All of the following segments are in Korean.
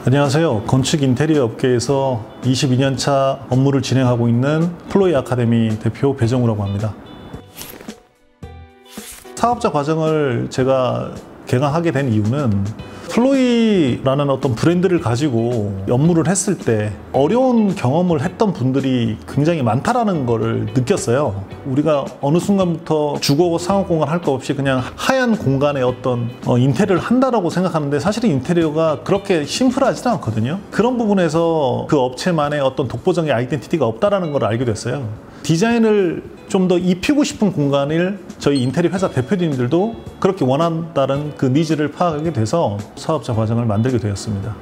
안녕하세요. 건축 인테리어 업계에서 22년차 업무를 진행하고 있는 플로이 아카데미 대표 배정우라고 합니다. 사업자 과정을 제가 개강하게 된 이유는 플로이라는 어떤 브랜드를 가지고 업무를 했을 때 어려운 경험을 했던 분들이 굉장히 많다라는 것을 느꼈어요. 우리가 어느 순간부터 주거 상업 공간 할 거 없이 그냥 하얀 공간에 어떤 인테리어를 한다라고 생각하는데 사실은 인테리어가 그렇게 심플하지는 않거든요. 그런 부분에서 그 업체만의 어떤 독보적인 아이덴티티가 없다라는 걸 알게 됐어요. 디자인을 좀 더 입히고 싶은 공간을 저희 인테리어 회사 대표님들도 그렇게 원한다는 그 니즈를 파악하게 돼서 사업자 과정을 만들게 되었습니다.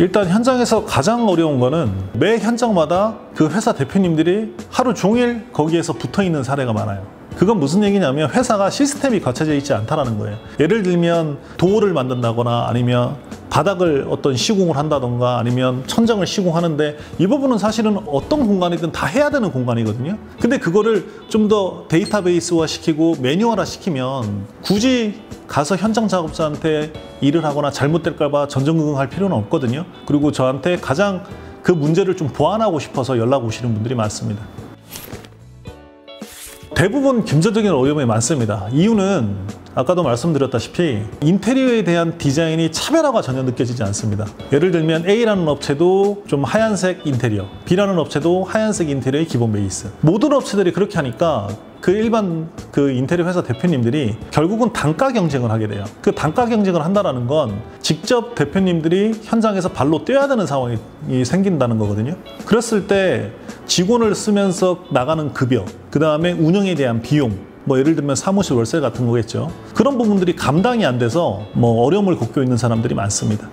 일단 현장에서 가장 어려운 거는 매 현장마다 그 회사 대표님들이 하루 종일 거기에서 붙어 있는 사례가 많아요. 그건 무슨 얘기냐면 회사가 시스템이 갖춰져 있지 않다는 거예요. 예를 들면 도어를 만든다거나 아니면 바닥을 어떤 시공을 한다던가 아니면 천장을 시공하는데 이 부분은 사실은 어떤 공간이든 다 해야 되는 공간이거든요. 근데 그거를 좀 더 데이터베이스화 시키고 매뉴얼화 시키면 굳이 가서 현장 작업자한테 일을 하거나 잘못될까 봐 전전긍긍할 필요는 없거든요. 그리고 저한테 가장 그 문제를 좀 보완하고 싶어서 연락 오시는 분들이 많습니다. 대부분 금전적인 어려움이 많습니다. 이유는 아까도 말씀드렸다시피 인테리어에 대한 디자인이 차별화가 전혀 느껴지지 않습니다. 예를 들면 A라는 업체도 좀 하얀색 인테리어, B라는 업체도 하얀색 인테리어의 기본 베이스. 모든 업체들이 그렇게 하니까 그 일반 그 인테리어 회사 대표님들이 결국은 단가 경쟁을 하게 돼요. 그 단가 경쟁을 한다는 건 직접 대표님들이 현장에서 발로 뛰어야 되는 상황이 생긴다는 거거든요. 그랬을 때 직원을 쓰면서 나가는 급여, 그 다음에 운영에 대한 비용, 예를 들면 사무실 월세 같은 거겠죠. 그런 부분들이 감당이 안 돼서 어려움을 겪고 있는 사람들이 많습니다.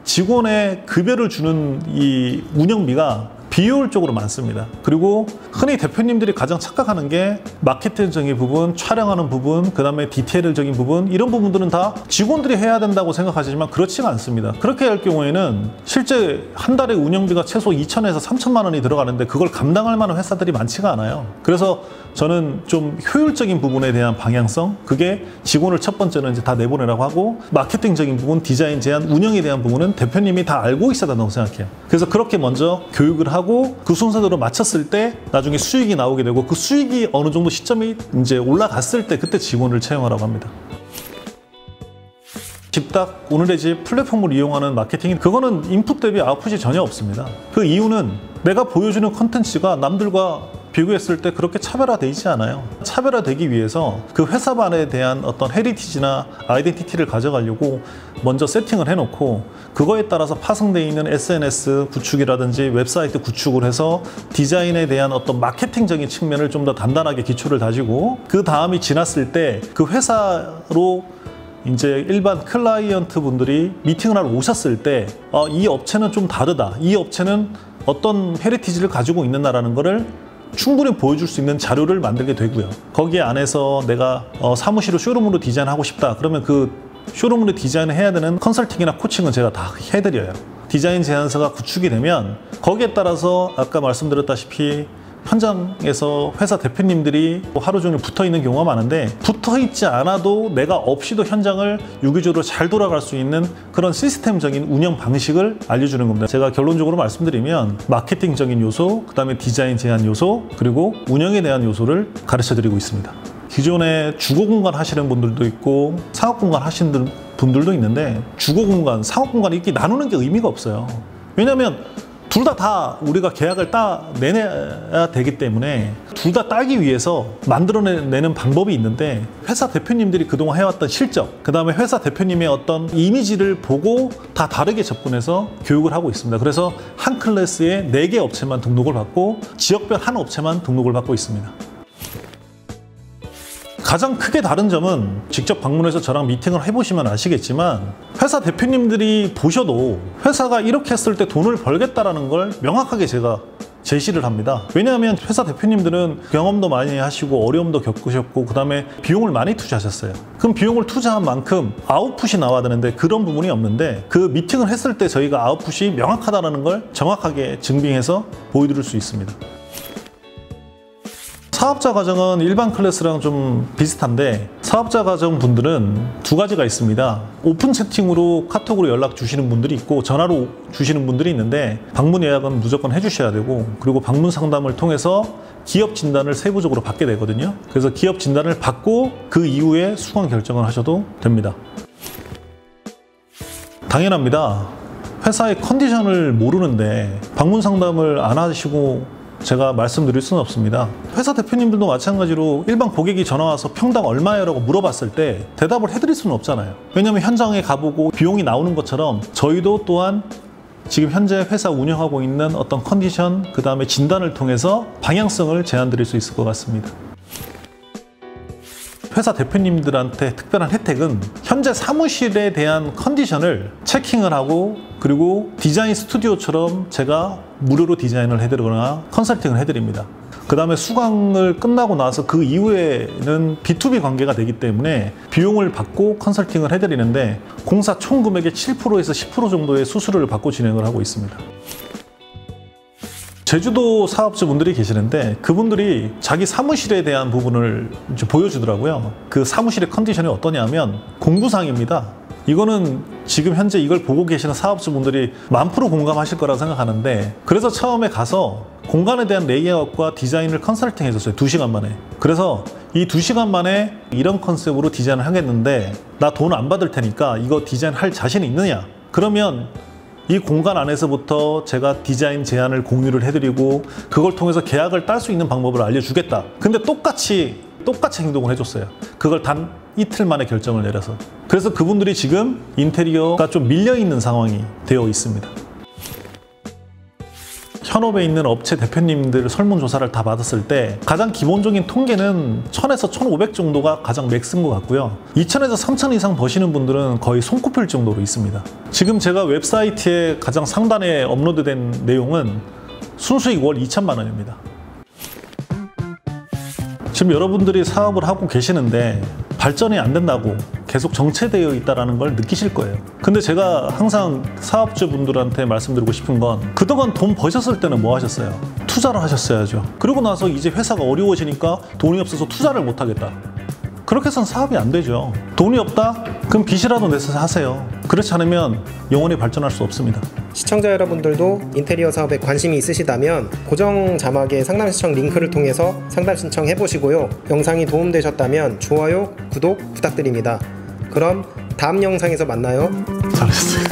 직원의 급여를 주는 이 운영비가 비효율적으로 많습니다. 그리고 흔히 대표님들이 가장 착각하는 게 마케팅적인 부분, 촬영하는 부분, 그 다음에 디테일적인 부분, 이런 부분들은 다 직원들이 해야 된다고 생각하시지만 그렇지가 않습니다. 그렇게 할 경우에는 실제 한 달에 운영비가 최소 2천에서 3천만 원이 들어가는데 그걸 감당할 만한 회사들이 많지가 않아요. 그래서 저는 좀 효율적인 부분에 대한 방향성, 그게 직원을 첫 번째는 이제 다 내보내라고 하고, 마케팅적인 부분, 디자인 제안, 운영에 대한 부분은 대표님이 다 알고 있어야 된다고 생각해요. 그래서 그렇게 먼저 교육을 하고 그 순서대로 맞췄을 때 나중에 수익이 나오게 되고, 그 수익이 어느 정도 시점이 이제 올라갔을 때 그때 직원을 채용하라고 합니다. 집딱 오늘의 집 플랫폼을 이용하는 마케팅이, 그거는 인풋 대비 아웃풋이 전혀 없습니다. 그 이유는 내가 보여주는 컨텐츠가 남들과 비교했을 때 그렇게 차별화되지 않아요. 차별화되기 위해서 그 회사만에 대한 어떤 헤리티지나 아이덴티티를 가져가려고 먼저 세팅을 해놓고, 그거에 따라서 파생되어 있는 SNS 구축이라든지 웹사이트 구축을 해서 디자인에 대한 어떤 마케팅적인 측면을 좀 더 단단하게 기초를 다지고, 그 다음이 지났을 때 그 회사로 이제 일반 클라이언트 분들이 미팅을 하러 오셨을 때 이 업체는 좀 다르다, 이 업체는 어떤 헤리티지를 가지고 있는다라는 거를 충분히 보여줄 수 있는 자료를 만들게 되고요. 거기에 안에서 내가 사무실을 쇼룸으로 디자인하고 싶다 그러면 그 쇼룸으로 디자인을 해야 되는 컨설팅이나 코칭은 제가 다 해드려요. 디자인 제안서가 구축이 되면 거기에 따라서 아까 말씀드렸다시피 현장에서 회사 대표님들이 하루 종일 붙어 있는 경우가 많은데, 붙어 있지 않아도 내가 없이도 현장을 유기적으로 잘 돌아갈 수 있는 그런 시스템적인 운영 방식을 알려주는 겁니다. 제가 결론적으로 말씀드리면 마케팅적인 요소, 그 다음에 디자인 제안 요소, 그리고 운영에 대한 요소를 가르쳐 드리고 있습니다. 기존에 주거 공간 하시는 분들도 있고 상업 공간 하시는 분들도 있는데, 주거 공간, 상업 공간 이렇게 나누는 게 의미가 없어요. 왜냐하면 둘 다 우리가 계약을 내내야 되기 때문에 둘 다 따기 위해서 만들어내는 방법이 있는데, 회사 대표님들이 그동안 해왔던 실적, 그 다음에 회사 대표님의 어떤 이미지를 보고 다 다르게 접근해서 교육을 하고 있습니다. 그래서 한 클래스에 4개 업체만 등록을 받고 지역별 한 업체만 등록을 받고 있습니다. 가장 크게 다른 점은 직접 방문해서 저랑 미팅을 해보시면 아시겠지만, 회사 대표님들이 보셔도 회사가 이렇게 했을 때 돈을 벌겠다라는 걸 명확하게 제가 제시를 합니다. 왜냐하면 회사 대표님들은 경험도 많이 하시고 어려움도 겪으셨고 그 다음에 비용을 많이 투자하셨어요. 그럼 비용을 투자한 만큼 아웃풋이 나와야 되는데 그런 부분이 없는데, 그 미팅을 했을 때 저희가 아웃풋이 명확하다는 걸 정확하게 증빙해서 보여드릴 수 있습니다. 사업자 과정은 일반 클래스랑 좀 비슷한데 사업자 과정 분들은 두 가지가 있습니다. 오픈 채팅으로 카톡으로 연락 주시는 분들이 있고 전화로 주시는 분들이 있는데 방문 예약은 무조건 해주셔야 되고, 그리고 방문 상담을 통해서 기업 진단을 세부적으로 받게 되거든요. 그래서 기업 진단을 받고 그 이후에 수강 결정을 하셔도 됩니다. 당연합니다. 회사의 컨디션을 모르는데 방문 상담을 안 하시고 제가 말씀드릴 수는 없습니다. 회사 대표님들도 마찬가지로 일반 고객이 전화와서 평당 얼마예요? 라고 물어봤을 때 대답을 해드릴 수는 없잖아요. 왜냐하면 현장에 가보고 비용이 나오는 것처럼 저희도 또한 지금 현재 회사 운영하고 있는 어떤 컨디션, 그 다음에 진단을 통해서 방향성을 제안 드릴 수 있을 것 같습니다. 회사 대표님들한테 특별한 혜택은 현재 사무실에 대한 컨디션을 체킹을 하고, 그리고 디자인 스튜디오처럼 제가 무료로 디자인을 해드리거나 컨설팅을 해드립니다. 그 다음에 수강을 끝나고 나서 그 이후에는 B2B 관계가 되기 때문에 비용을 받고 컨설팅을 해드리는데 공사 총 금액의 7%에서 10% 정도의 수수료를 받고 진행을 하고 있습니다. 제주도 사업주분들이 계시는데 그분들이 자기 사무실에 대한 부분을 이제 보여주더라고요. 그 사무실의 컨디션이 어떠냐면 공구상입니다. 이거는 지금 현재 이걸 보고 계시는 사업주분들이 10,000% 공감하실 거라고 생각하는데, 그래서 처음에 가서 공간에 대한 레이아웃과 디자인을 컨설팅 해줬어요. 2시간 만에. 그래서 이 2시간 만에 이런 컨셉으로 디자인을 하겠는데 나 돈 안 받을 테니까 이거 디자인 할 자신이 있느냐? 그러면 이 공간 안에서부터 제가 디자인 제안을 공유를 해드리고 그걸 통해서 계약을 딸 수 있는 방법을 알려주겠다. 근데 똑같이 행동을 해줬어요. 그걸 단 이틀 만에 결정을 내려서. 그래서 그분들이 지금 인테리어가 좀 밀려있는 상황이 되어 있습니다. 현업에 있는 업체 대표님들 설문조사를 다 받았을 때 가장 기본적인 통계는 1000에서 1500 정도가 가장 맥스인 것 같고요. 2000에서 3000 이상 버시는 분들은 거의 손꼽힐 정도로 있습니다. 지금 제가 웹사이트에 가장 상단에 업로드된 내용은 순수익 월 2천만 원입니다. 지금 여러분들이 사업을 하고 계시는데 발전이 안 된다고 계속 정체되어 있다는 걸 느끼실 거예요. 근데 제가 항상 사업주분들한테 말씀드리고 싶은 건 그동안 돈 버셨을 때는 뭐 하셨어요? 투자를 하셨어야죠. 그러고 나서 이제 회사가 어려워지니까 돈이 없어서 투자를 못 하겠다. 그렇게 해서는 사업이 안 되죠. 돈이 없다? 그럼 빚이라도 내서 하세요. 그렇지 않으면 영원히 발전할 수 없습니다. 시청자 여러분들도 인테리어 사업에 관심이 있으시다면 고정 자막의 상담 신청 링크를 통해서 상담 신청해 보시고요. 영상이 도움되셨다면 좋아요, 구독 부탁드립니다. 그럼 다음 영상에서 만나요. 잘했어요.